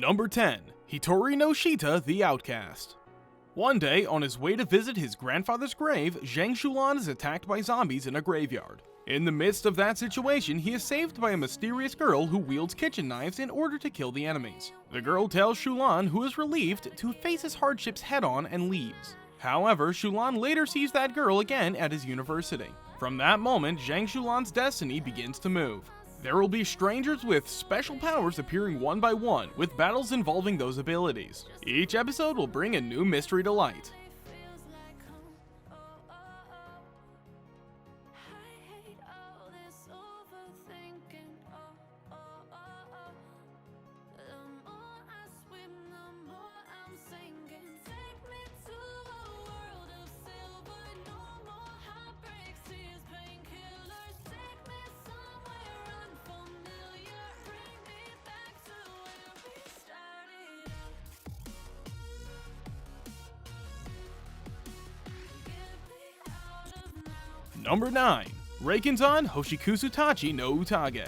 Number 10. Hitori no Shita, the Outcast. One day, on his way to visit his grandfather's grave, Zhang Shulan is attacked by zombies in a graveyard. In the midst of that situation, he is saved by a mysterious girl who wields kitchen knives in order to kill the enemies. The girl tells Shulan, who is relieved, to face his hardships head-on and leaves. However, Shulan later sees that girl again at his university. From that moment, Zhang Shulan's destiny begins to move. There will be strangers with special powers appearing one by one, with battles involving those abilities. Each episode will bring a new mystery to light. Number 9. Reikenzan Hoshikusu Tachi no Utage.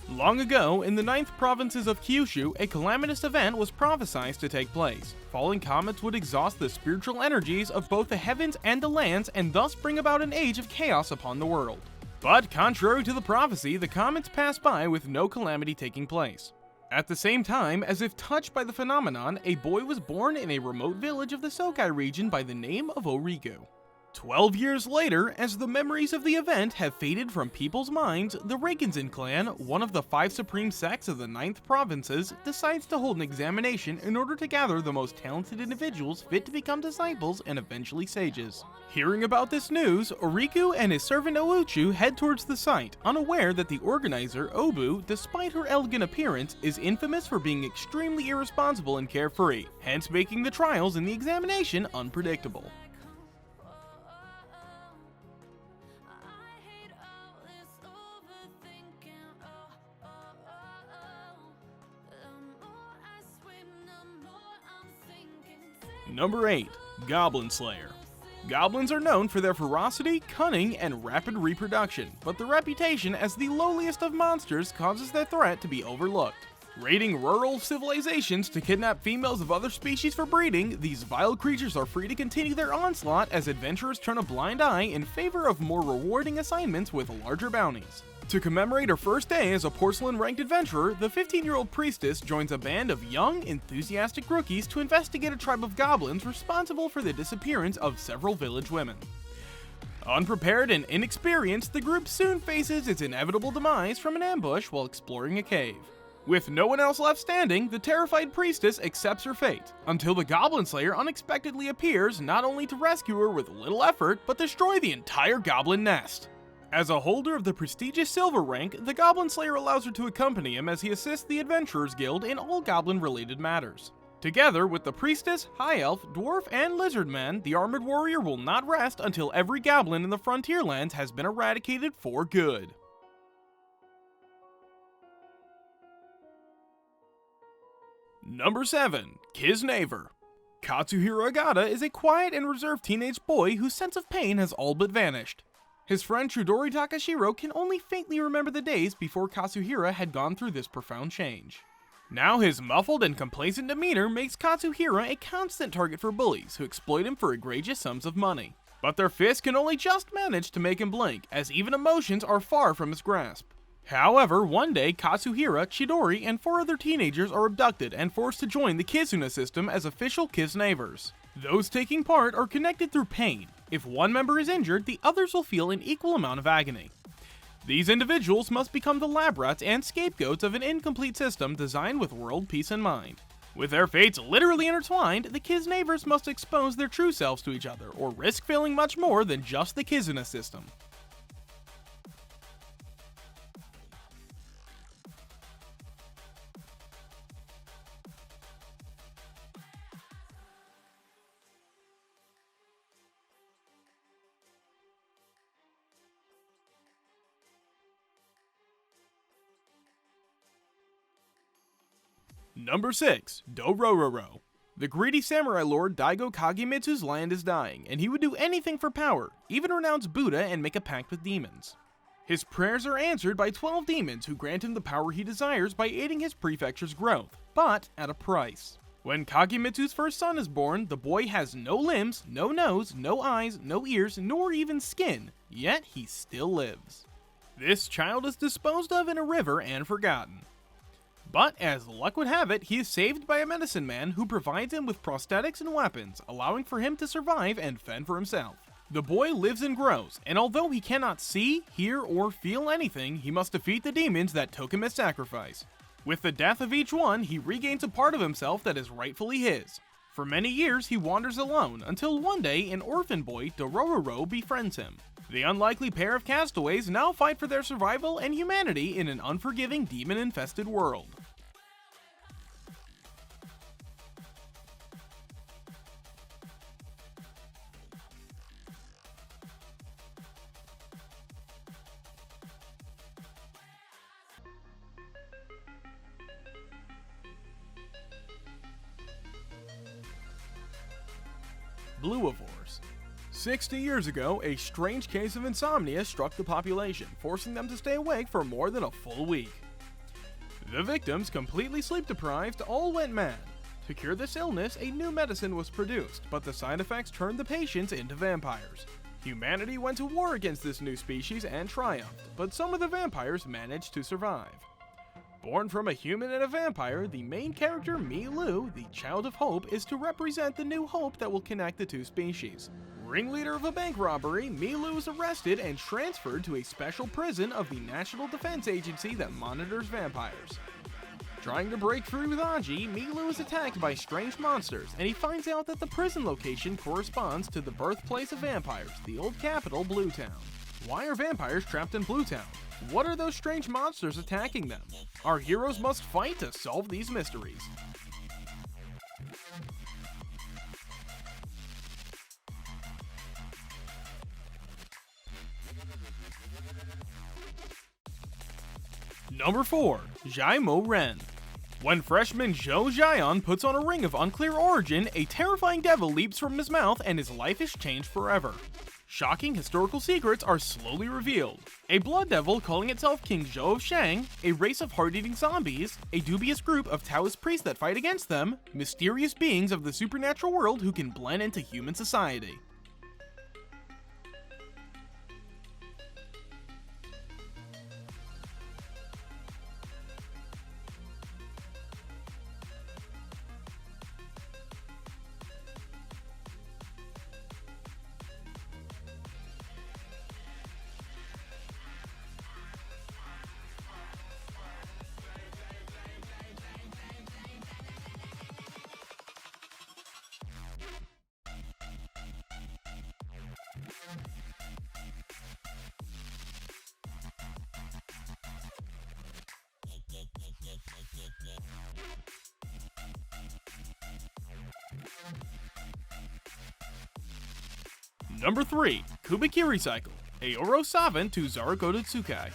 Long ago, in the 9th provinces of Kyushu, a calamitous event was prophesied to take place. Falling comets would exhaust the spiritual energies of both the heavens and the lands and thus bring about an age of chaos upon the world. But contrary to the prophecy, the comets passed by with no calamity taking place. At the same time, as if touched by the phenomenon, a boy was born in a remote village of the Sokai region by the name of Origu. 12 years later, as the memories of the event have faded from people's minds, the Reikenzan clan, one of the 5 supreme sects of the 9th provinces, decides to hold an examination in order to gather the most talented individuals fit to become disciples and eventually sages. Hearing about this news, Oriku and his servant Ouchu head towards the site, unaware that the organizer, Obu, despite her elegant appearance, is infamous for being extremely irresponsible and carefree, hence making the trials and the examination unpredictable. Number 8. Goblin Slayer. Goblins are known for their ferocity, cunning, and rapid reproduction, but their reputation as the lowliest of monsters causes their threat to be overlooked. Raiding rural civilizations to kidnap females of other species for breeding, these vile creatures are free to continue their onslaught as adventurers turn a blind eye in favor of more rewarding assignments with larger bounties. To commemorate her first day as a porcelain-ranked adventurer, the 15-year-old priestess joins a band of young, enthusiastic rookies to investigate a tribe of goblins responsible for the disappearance of several village women. Unprepared and inexperienced, the group soon faces its inevitable demise from an ambush while exploring a cave. With no one else left standing, the terrified priestess accepts her fate, until the Goblin Slayer unexpectedly appears not only to rescue her with little effort, but destroy the entire goblin nest. As a holder of the prestigious silver rank, the Goblin Slayer allows her to accompany him as he assists the Adventurers Guild in all goblin-related matters. Together with the Priestess, High Elf, Dwarf, and Lizard Man, the Armored Warrior will not rest until every goblin in the Frontierlands has been eradicated for good. Number 7. Kisnaver. Katsuhiro Agata is a quiet and reserved teenage boy whose sense of pain has all but vanished. His friend Chudori Takashiro can only faintly remember the days before Katsuhira had gone through this profound change. Now his muffled and complacent demeanor makes Katsuhira a constant target for bullies who exploit him for egregious sums of money. But their fists can only just manage to make him blink, as even emotions are far from his grasp. However, one day Katsuhira, Chidori, and 4 other teenagers are abducted and forced to join the Kizuna system as official Kisnavers. Those taking part are connected through pain. If one member is injured, the others will feel an equal amount of agony. These individuals must become the lab rats and scapegoats of an incomplete system designed with world peace in mind. With their fates literally intertwined, the Kisnavers must expose their true selves to each other, or risk failing much more than just the Kizuna system. Number 6. Douro. The greedy samurai lord Daigo Kagemitsu's land is dying, and he would do anything for power, even renounce Buddha and make a pact with demons. His prayers are answered by 12 demons who grant him the power he desires by aiding his prefecture's growth, but at a price. When Kagemitsu's first son is born, the boy has no limbs, no nose, no eyes, no ears, nor even skin, yet he still lives. This child is disposed of in a river and forgotten. But as luck would have it, he is saved by a medicine man who provides him with prosthetics and weapons, allowing for him to survive and fend for himself. The boy lives and grows, and although he cannot see, hear, or feel anything, he must defeat the demons that took him as sacrifice. With the death of each one, he regains a part of himself that is rightfully his. For many years, he wanders alone, until one day an orphan boy, Douro, befriends him. The unlikely pair of castaways now fight for their survival and humanity in an unforgiving, demon-infested world. Bluivores. 60 years ago, a strange case of insomnia struck the population, forcing them to stay awake for more than a full week. The victims, completely sleep-deprived, all went mad. To cure this illness, a new medicine was produced, but the side effects turned the patients into vampires. Humanity went to war against this new species and triumphed, but some of the vampires managed to survive. Born from a human and a vampire, the main character, Milu, the Child of Hope, is to represent the new hope that will connect the two species. Ringleader of a bank robbery, Milu is arrested and transferred to a special prison of the National Defense Agency that monitors vampires. Trying to break free with Aji, Milu is attacked by strange monsters, and he finds out that the prison location corresponds to the birthplace of vampires, the old capital, Bluetown. Why are vampires trapped in Bluetown? What are those strange monsters attacking them? Our heroes must fight to solve these mysteries. Number 4. Jaimo Ren. When freshman Zhou Xian puts on a ring of unclear origin, a terrifying devil leaps from his mouth and his life is changed forever. Shocking historical secrets are slowly revealed. A blood devil calling itself King Zhou of Shang, a race of heart-eating zombies, a dubious group of Taoist priests that fight against them, mysterious beings of the supernatural world who can blend into human society. Number 3. Kubikiri Cycle, Aoro Savant to Zaragoda Tsukai.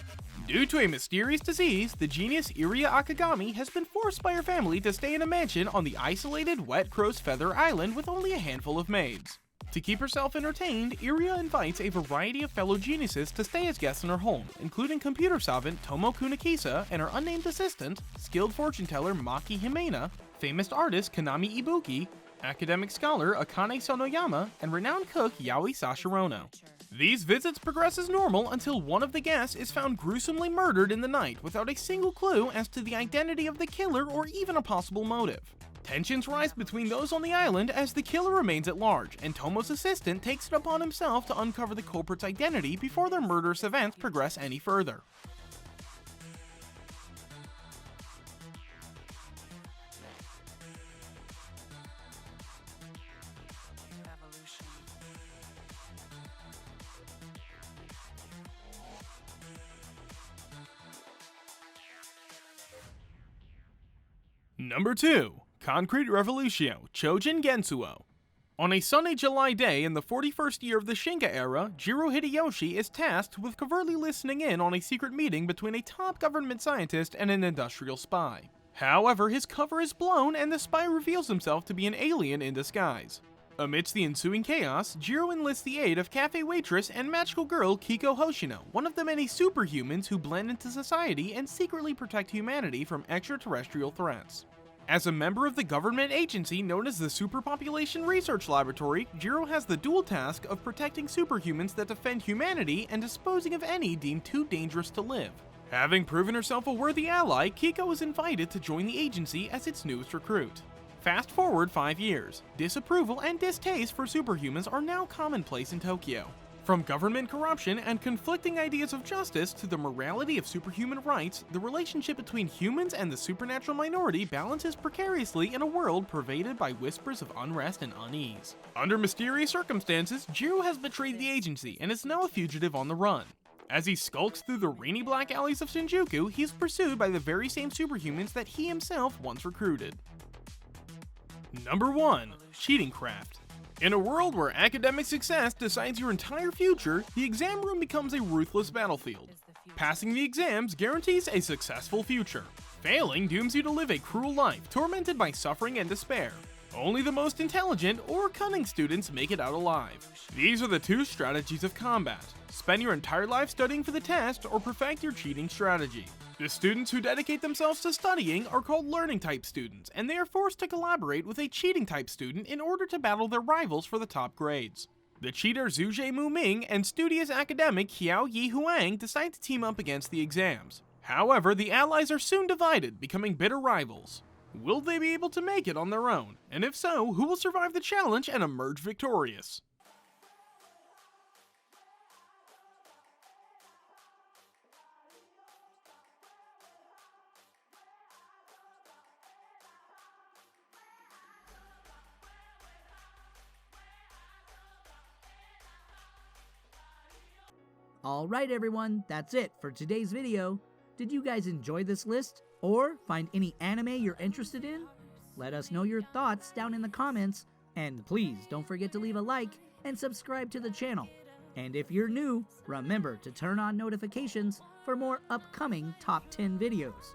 Due to a mysterious disease, the genius Iria Akagami has been forced by her family to stay in a mansion on the isolated Wet Crow's Feather Island with only a handful of maids. To keep herself entertained, Iria invites a variety of fellow geniuses to stay as guests in her home, including computer savant Tomo Kunakisa and her unnamed assistant, skilled fortune teller Maki Himena, famous artist Kanami Ibuki, academic scholar Akane Sonoyama, and renowned cook Yaoi Sashirono. These visits progress as normal until one of the guests is found gruesomely murdered in the night without a single clue as to the identity of the killer or even a possible motive. Tensions rise between those on the island as the killer remains at large, and Tomo's assistant takes it upon himself to uncover the culprit's identity before their murderous events progress any further. Number 2. Concrete Revolutio, Chojin Gensuo. On a sunny July day in the 41st year of the Shinka era, Jiro Hideyoshi is tasked with covertly listening in on a secret meeting between a top government scientist and an industrial spy. However, his cover is blown and the spy reveals himself to be an alien in disguise. Amidst the ensuing chaos, Jiro enlists the aid of cafe waitress and magical girl Kiko Hoshino, one of the many superhumans who blend into society and secretly protect humanity from extraterrestrial threats. As a member of the government agency known as the Superpopulation Research Laboratory, Jiro has the dual task of protecting superhumans that defend humanity and disposing of any deemed too dangerous to live. Having proven herself a worthy ally, Kiko is invited to join the agency as its newest recruit. Fast forward 5 years, disapproval and distaste for superhumans are now commonplace in Tokyo. From government corruption and conflicting ideas of justice to the morality of superhuman rights, the relationship between humans and the supernatural minority balances precariously in a world pervaded by whispers of unrest and unease. Under mysterious circumstances, Jiro has betrayed the agency and is now a fugitive on the run. As he skulks through the rainy black alleys of Shinjuku, he is pursued by the very same superhumans that he himself once recruited. Number 1. Cheating Craft. In a world where academic success decides your entire future, the exam room becomes a ruthless battlefield. Passing the exams guarantees a successful future. Failing dooms you to live a cruel life, tormented by suffering and despair. Only the most intelligent or cunning students make it out alive. These are the two strategies of combat. Spend your entire life studying for the test or perfect your cheating strategy. The students who dedicate themselves to studying are called learning-type students, and they are forced to collaborate with a cheating-type student in order to battle their rivals for the top grades. The cheater Zhu Jie Mu Ming and studious academic Xiao Yi Huang decide to team up against the exams. However, the allies are soon divided, becoming bitter rivals. Will they be able to make it on their own? And if so, who will survive the challenge and emerge victorious? Alright everyone, that's it for today's video. Did you guys enjoy this list? Or find any anime you're interested in? Let us know your thoughts down in the comments, and please don't forget to leave a like and subscribe to the channel. And if you're new, remember to turn on notifications for more upcoming top 10 videos.